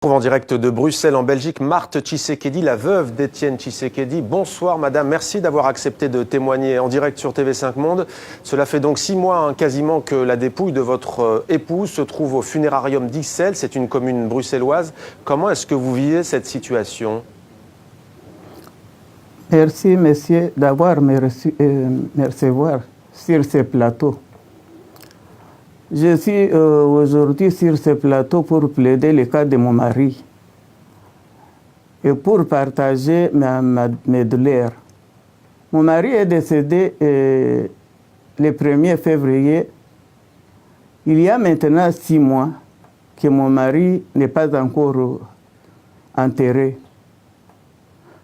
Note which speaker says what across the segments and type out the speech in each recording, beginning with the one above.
Speaker 1: retrouve en direct de Bruxelles, en Belgique, Marthe Tshisekedi, la veuve d'Étienne Tshisekedi. Bonsoir madame, merci d'avoir accepté de témoigner en direct sur TV5 Monde. Cela fait donc 6 mois quasiment que la dépouille de votre époux se trouve au funérarium d'Ixelles, c'est une commune bruxelloise. Comment est-ce que vous vivez cette situation ?
Speaker 2: Merci monsieur d'avoir me recevoir sur ce plateau. Je suis aujourd'hui sur ce plateau pour plaider le cas de mon mari et pour partager mes douleurs. Mon mari est décédé le 1er février. Il y a maintenant 6 mois que mon mari n'est pas encore enterré.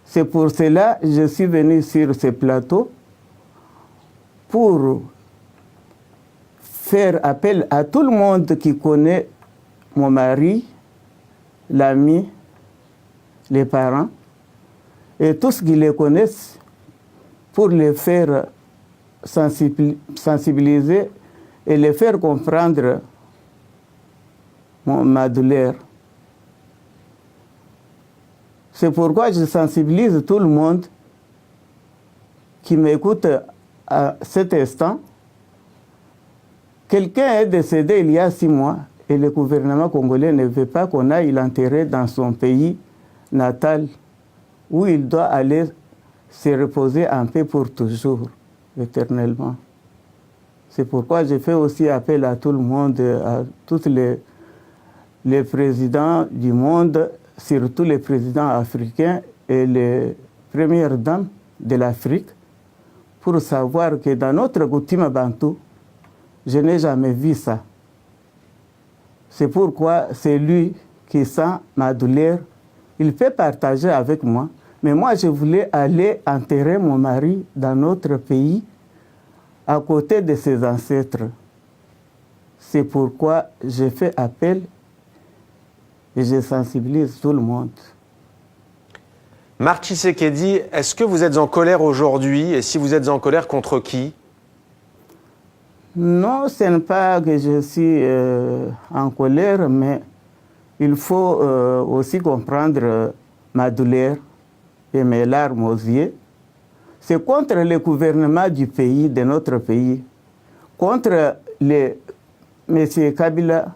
Speaker 2: C'est pour cela que je suis venu sur ce plateau pour faire appel à tout le monde qui connaît mon mari, l'ami, les parents, et tous qui les connaissent, pour les faire sensibiliser et les faire comprendre ma douleur. C'est pourquoi je sensibilise tout le monde qui m'écoute à cet instant. Quelqu'un est décédé il y a 6 mois et le gouvernement congolais ne veut pas qu'on aille l'enterrer dans son pays natal où il doit aller se reposer en paix pour toujours, éternellement. C'est pourquoi je fais aussi appel à tout le monde, à tous les présidents du monde, surtout les présidents africains et les premières dames de l'Afrique, pour savoir que dans notre coutume bantou, je n'ai jamais vu ça. C'est pourquoi c'est lui qui sent ma douleur. Il peut partager avec moi. Mais moi, je voulais aller enterrer mon mari dans notre pays, à côté de ses ancêtres. C'est pourquoi je fais appel et je sensibilise tout le monde.
Speaker 1: Marthe Tshisekedi, est-ce que vous êtes en colère aujourd'hui? Et si vous êtes en colère, contre qui?
Speaker 2: Non, ce n'est pas que je suis en colère, mais il faut aussi comprendre ma douleur et mes larmes aux yeux. C'est contre le gouvernement du pays, de notre pays, contre M. Kabila,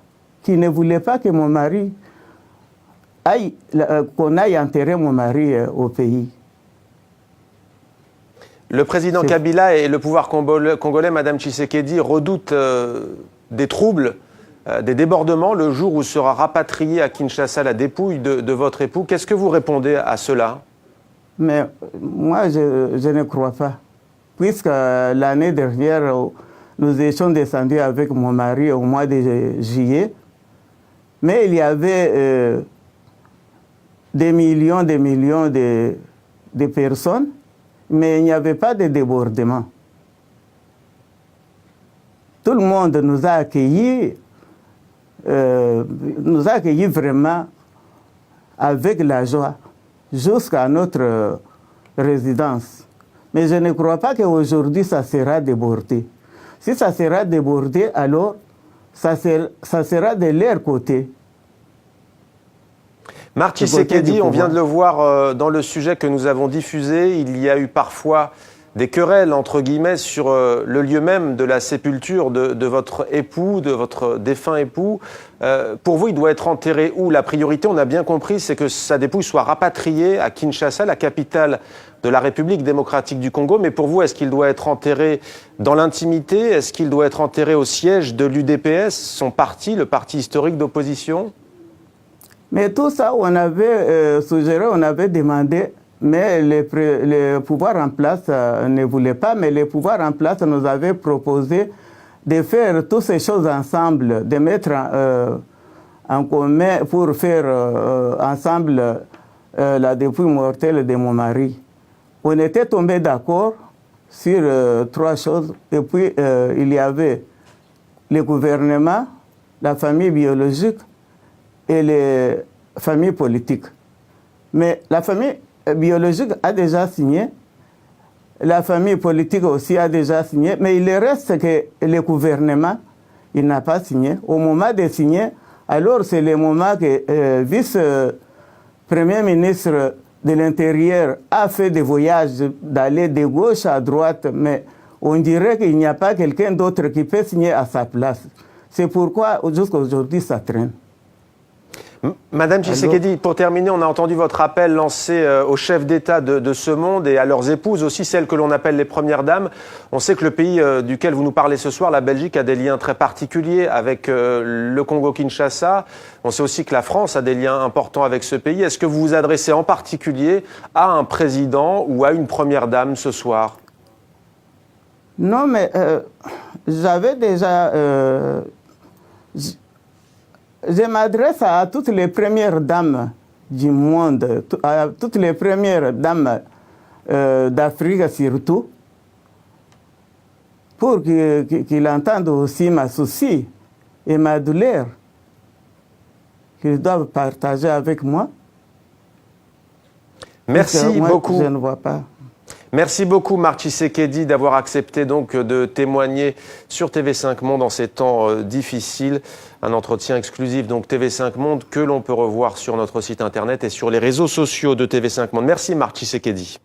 Speaker 2: qui ne voulait pas que mon mari qu'on aille enterrer mon mari au pays.
Speaker 1: Le président Kabila et le pouvoir congolais, Madame Tshisekedi, redoutent des troubles, des débordements le jour où sera rapatriée à Kinshasa la dépouille de votre époux. Qu'est-ce que vous répondez à cela?
Speaker 2: Mais moi, je ne crois pas. Puisque l'année dernière, nous étions descendus avec mon mari au mois de juillet, mais il y avait des millions de personnes, mais il n'y avait pas de débordement. Tout le monde nous a accueillis vraiment avec la joie jusqu'à notre résidence. Mais je ne crois pas qu'aujourd'hui ça sera débordé. Si ça sera débordé, alors ça sera de leur côté.
Speaker 1: Marthe Tshisekedi, on vient de le voir dans le sujet que nous avons diffusé, il y a eu parfois des querelles, entre guillemets, sur le lieu même de la sépulture de votre époux, de votre défunt époux. Pour vous, il doit être enterré où? La priorité, on a bien compris, c'est que sa dépouille soit rapatriée à Kinshasa, la capitale de la République démocratique du Congo. Mais pour vous, est-ce qu'il doit être enterré dans l'intimité? Est-ce qu'il doit être enterré au siège de l'UDPS, son parti, le parti historique d'opposition?
Speaker 2: Mais tout ça, on avait suggéré, on avait demandé, mais le pouvoir en place ne voulait pas, mais le pouvoir en place nous avait proposé de faire toutes ces choses ensemble, de mettre en commun pour faire ensemble la dépouille mortelle de mon mari. On était tombé d'accord sur 3 choses, et puis il y avait le gouvernement, la famille biologique, et les familles politiques. Mais la famille biologique a déjà signé, la famille politique aussi a déjà signé, mais il reste que le gouvernement, il n'a pas signé. Au moment de signer, Alors c'est le moment que vice-premier ministre de l'Intérieur a fait des voyages d'aller de gauche à droite, mais on dirait qu'il n'y a pas quelqu'un d'autre qui peut signer à sa place. C'est pourquoi jusqu'à aujourd'hui ça traîne.
Speaker 1: Madame Tshisekedi, pour terminer, on a entendu votre appel lancé aux chefs d'État de ce monde et à leurs épouses, aussi celles que l'on appelle les premières dames. On sait que le pays duquel vous nous parlez ce soir, la Belgique, a des liens très particuliers avec le Congo-Kinshasa. On sait aussi que la France a des liens importants avec ce pays. Est-ce que vous vous adressez en particulier à un président ou à une première dame ce soir?
Speaker 2: Non, mais j'avais déjà... je m'adresse à toutes les premières dames du monde, à toutes les premières dames d'Afrique surtout, pour qu'ils entendent aussi ma souci et ma douleur qu'ils doivent partager avec moi.
Speaker 1: Merci beaucoup.
Speaker 2: Je ne vois pas.
Speaker 1: Merci beaucoup Marc Tshisekedi d'avoir accepté donc de témoigner sur TV5 Monde en ces temps difficiles. Un entretien exclusif donc TV5 Monde que l'on peut revoir sur notre site internet et sur les réseaux sociaux de TV5 Monde. Merci Marc Tshisekedi.